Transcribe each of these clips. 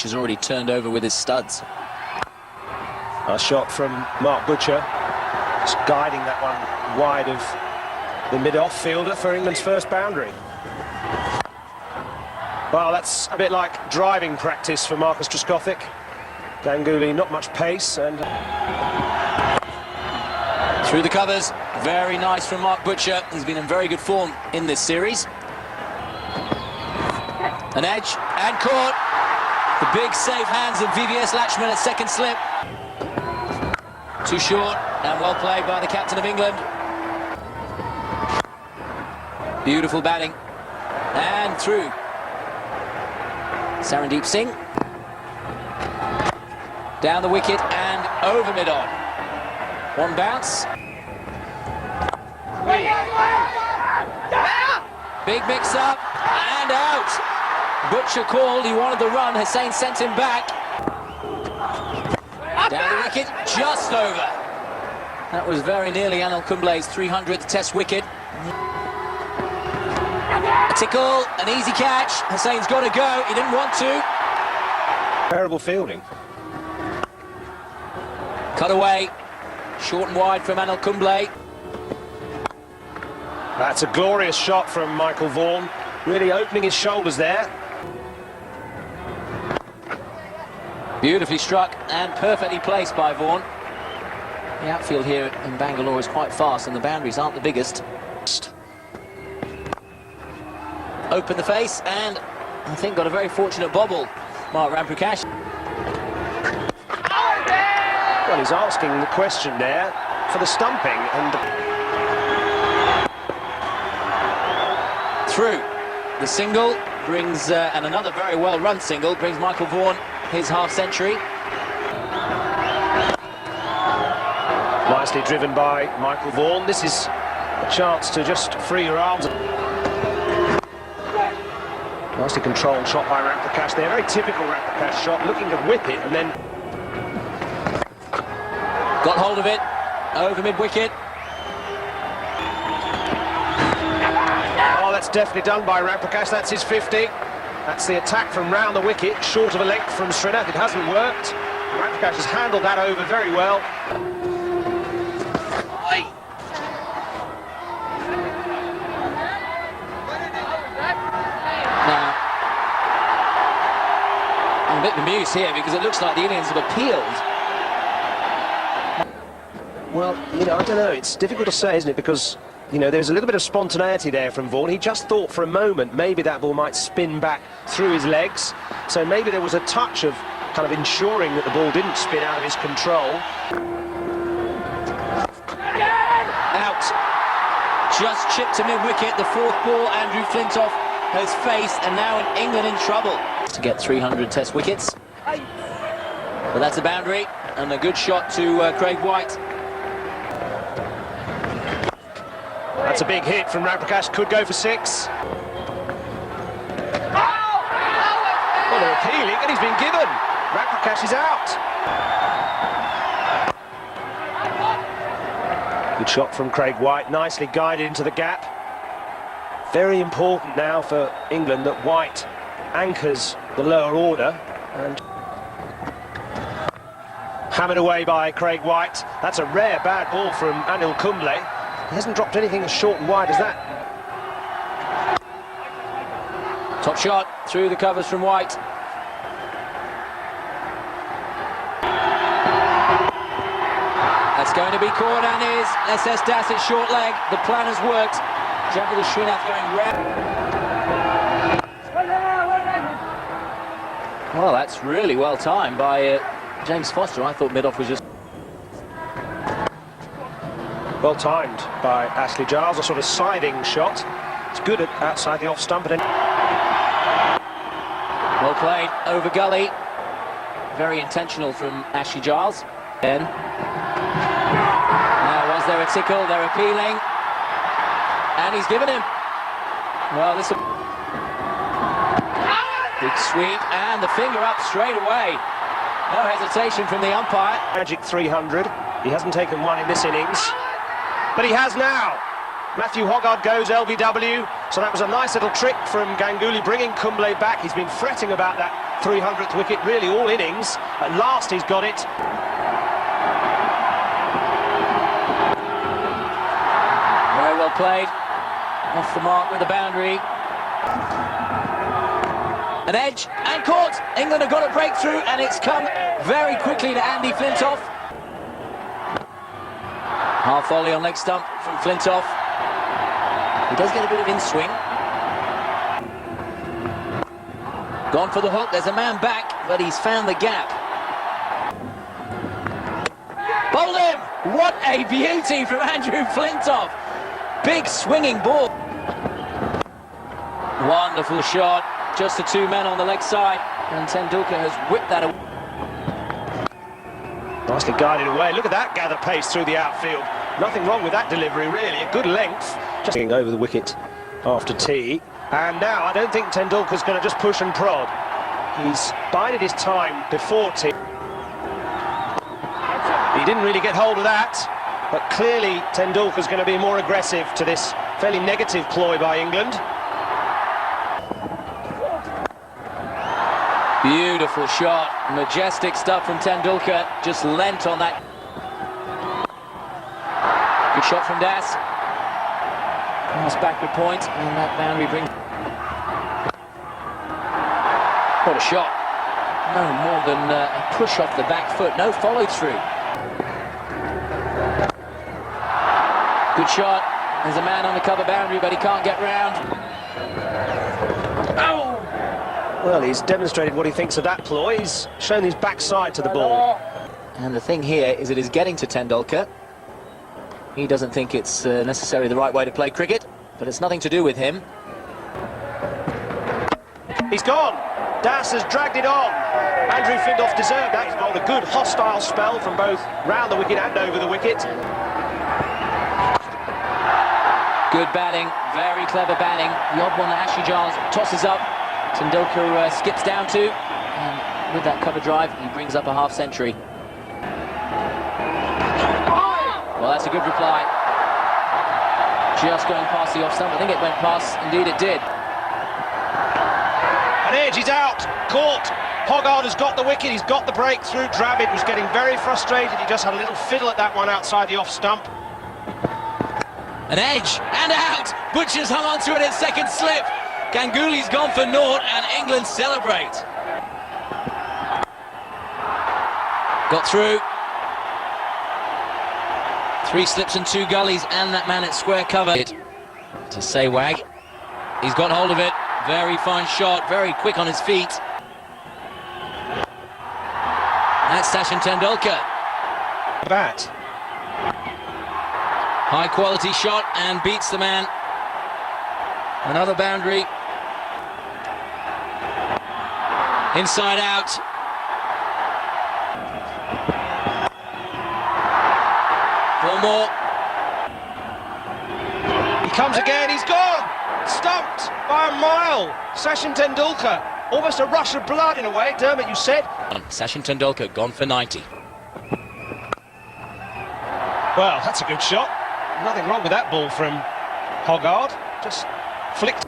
pitch is already turned over with his studs. A shot from Mark Butcher, just guiding that one wide of the mid-off fielder for England's first boundary. Well, that's a bit like driving practice for Marcus Trescothick. Ganguly, not much pace, and through the covers, very nice from Mark Butcher. He's been in very good form in this series. An edge, and caught. The big safe hands of VVS Latchman at second slip. Too short, and well played by the captain of England. Beautiful batting. And through. Sarandeep Singh. Down the wicket and over mid-on. One bounce. Big mix-up and out. Butcher called, he wanted the run, Hussain sent him back. Down the wicket, just over. That was very nearly Anil Kumble's 300th Test wicket. A tickle, an easy catch. Hussain's got to go, he didn't want to. terrible fielding. Cut away, short and wide from Anil Kumble. That's a glorious shot from Michael Vaughan, really opening his shoulders there. Beautifully struck and perfectly placed by Vaughan. The outfield here in Bangalore is quite fast and the boundaries aren't the biggest. Open the face and I think got a very fortunate bobble, Mark Ramprakash. Well, he's asking the question there for the stumping and through. The single brings, and another very well-run single, brings Michael Vaughan his half-century. Nicely driven by Michael Vaughan. This is a chance to just free your arms. Nicely controlled shot by Ramprakash there. Very typical Ramprakash shot, looking to whip it and then... Got hold of it, over mid-wicket. Oh, that's definitely done by Ramprakash. That's his 50. That's the attack from round the wicket, short of a length from Srinath. It hasn't worked. Ramprakash has handled that over very well. Now, I'm a bit bemused here because it looks like the Indians have appealed. Well, you know, I don't know. It's difficult to say, isn't it? Because, you know, there's a little bit of spontaneity there from Vaughan. He just thought for a moment maybe that ball might spin back through his legs. So maybe there was a touch of kind of ensuring that the ball didn't spin out of his control. Out. Just chipped to mid-wicket. The fourth ball, Andrew Flintoff has faced, and now England in trouble. To get 300 Test wickets. But that's a boundary, and a good shot to Craig White. That's a big hit from Ramprakash, could go for 6. Well, they're appealing, and he's been given. Ramprakash is out. Good shot from Craig White, nicely guided into the gap. Very important now for England that White anchors the lower order. And hammered away by Craig White. That's a rare bad ball from Anil Kumble. He hasn't dropped anything as short and wide as that. Top shot through the covers from White. That's going to be caught and is SS Dassett's short leg. The plan has worked. Jungle Srinath going round. Well, that's really well timed by James Foster. I thought mid-off was just... Well timed by Ashley Giles, a sort of siding shot. It's good at outside the off stump. But well played over gully. Very intentional from Ashley Giles. Then. Now, was there a tickle? They're appealing. And he's given him. Well, this... Big sweep and the finger up straight away. No hesitation from the umpire. Magic 300. He hasn't taken one in this innings. But he has now. Matthew Hoggard goes LBW. So that was a nice little trick from Ganguly, bringing Kumble back. He's been fretting about that 300th wicket really all innings. At last he's got it. Very well played. Off the mark with the boundary. An edge and caught. England have got a breakthrough, and it's come very quickly to Andy Flintoff. Half volley on leg stump from Flintoff. He does get a bit of in-swing. Gone for the hook, there's a man back, but he's found the gap. Bowled him! What a beauty from Andrew Flintoff! Big swinging ball. Wonderful shot, just the two men on the leg side, and Tendulkar has whipped that away. Nicely guided away. Look at that gather pace through the outfield. Nothing wrong with that delivery, really. A good length. Just getting over the wicket after tea. And now I don't think Tendulkar's going to just push and prod. He's bided his time before tea. He didn't really get hold of that. But clearly Tendulkar's going to be more aggressive to this fairly negative ploy by England. Beautiful shot, majestic stuff from Tendulkar, just lent on that. Good shot from Das. Nice backward point, and that boundary brings. What a shot. No more than a push off the back foot, no follow through. Good shot. There's a man on the cover boundary, but he can't get round. Oh! Well, he's demonstrated what he thinks of that ploy. He's shown his backside to the ball. And the thing here is it is getting to Tendulkar. He doesn't think it's necessarily the right way to play cricket, but it's nothing to do with him. He's gone. Das has dragged it on. Andrew Flintoff deserved that. He's got a good hostile spell from both round the wicket and over the wicket. Good batting, very clever batting. The odd one that Ashley Giles tosses up. Tendulkar skips down to, and with that cover drive, he brings up a half century. Well, that's a good reply. Just going past the off stump. I think it went past. Indeed, it did. An edge, he's out. Caught. Hoggard has got the wicket. He's got the breakthrough. Dravid was getting very frustrated. He just had a little fiddle at that one outside the off stump. An edge and out. Butcher's hung on to it in second slip. Ganguly's gone for naught, and England celebrate. Got through. 3 slips and 2 gullies, and that man at square cover. To Sehwag. He's got hold of it. Very fine shot, very quick on his feet. That's Sachin Tendulkar. Bat. High quality shot and beats the man. Another boundary. Inside out. Four more. He comes again, he's gone! Stumped by a mile. Sachin Tendulkar. Almost a rush of blood in a way. Dermot, you said. Sachin Tendulkar gone for 90. Well, that's a good shot. Nothing wrong with that ball from Hoggard. Just flicked.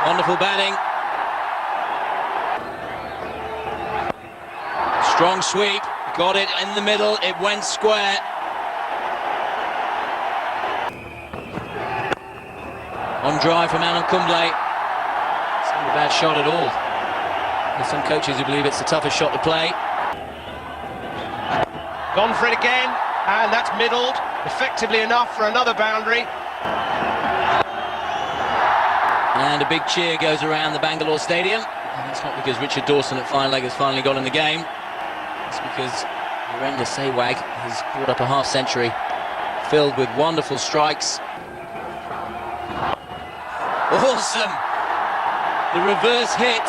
Wonderful batting. Strong sweep. Got it in the middle. It went square. On drive from Anil Kumble. It's not a bad shot at all. There's some coaches who believe it's the toughest shot to play. Gone for it again, and that's middled. Effectively enough for another boundary. And a big cheer goes around the Bangalore Stadium. And that's not because Richard Dawson at fine leg has finally got in the game. It's because Virender Sehwag has brought up a half century filled with wonderful strikes. Awesome! The reverse hit.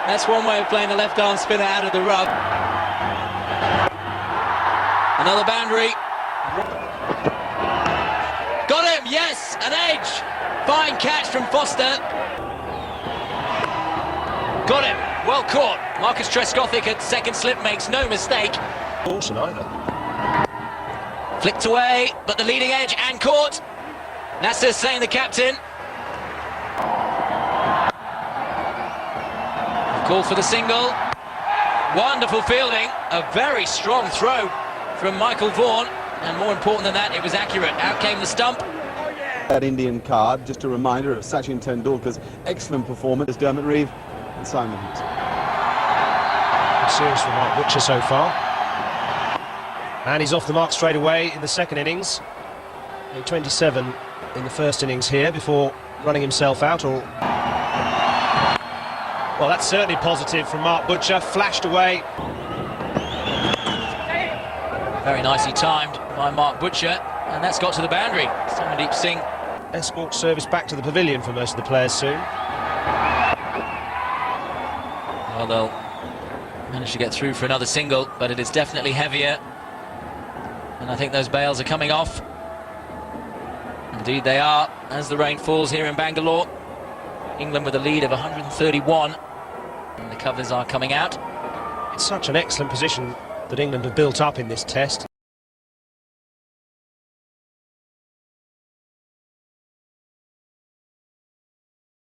That's one way of playing the left arm spinner out of the rub. Another boundary. Got him, yes, an edge. Fine catch from Foster. Got him, well caught. Marcus Trescothick at second slip makes no mistake. Awesome either. Flicked away, but the leading edge and caught. Nasser's saying the captain. Call for the single. Wonderful fielding. A very strong throw from Michael Vaughan. And more important than that, it was accurate. Out came the stump. That Indian card, just a reminder of Sachin Tendulkar's excellent performance as Dermot Reeve and Simon Hughes. Serious from Mark Butcher so far. And he's off the mark straight away in the second innings. 27 in the first innings here before running himself out. Well, that's certainly positive from Mark Butcher. Flashed away. Very nicely timed by Mark Butcher. And that's got to the boundary. Samandeep Singh. Escort service back to the pavilion for most of the players soon. Well, they'll manage to get through for another single, but it is definitely heavier. And I think those bails are coming off. Indeed they are, as the rain falls here in Bangalore. England with a lead of 131. And the covers are coming out. It's such an excellent position that England have built up in this test.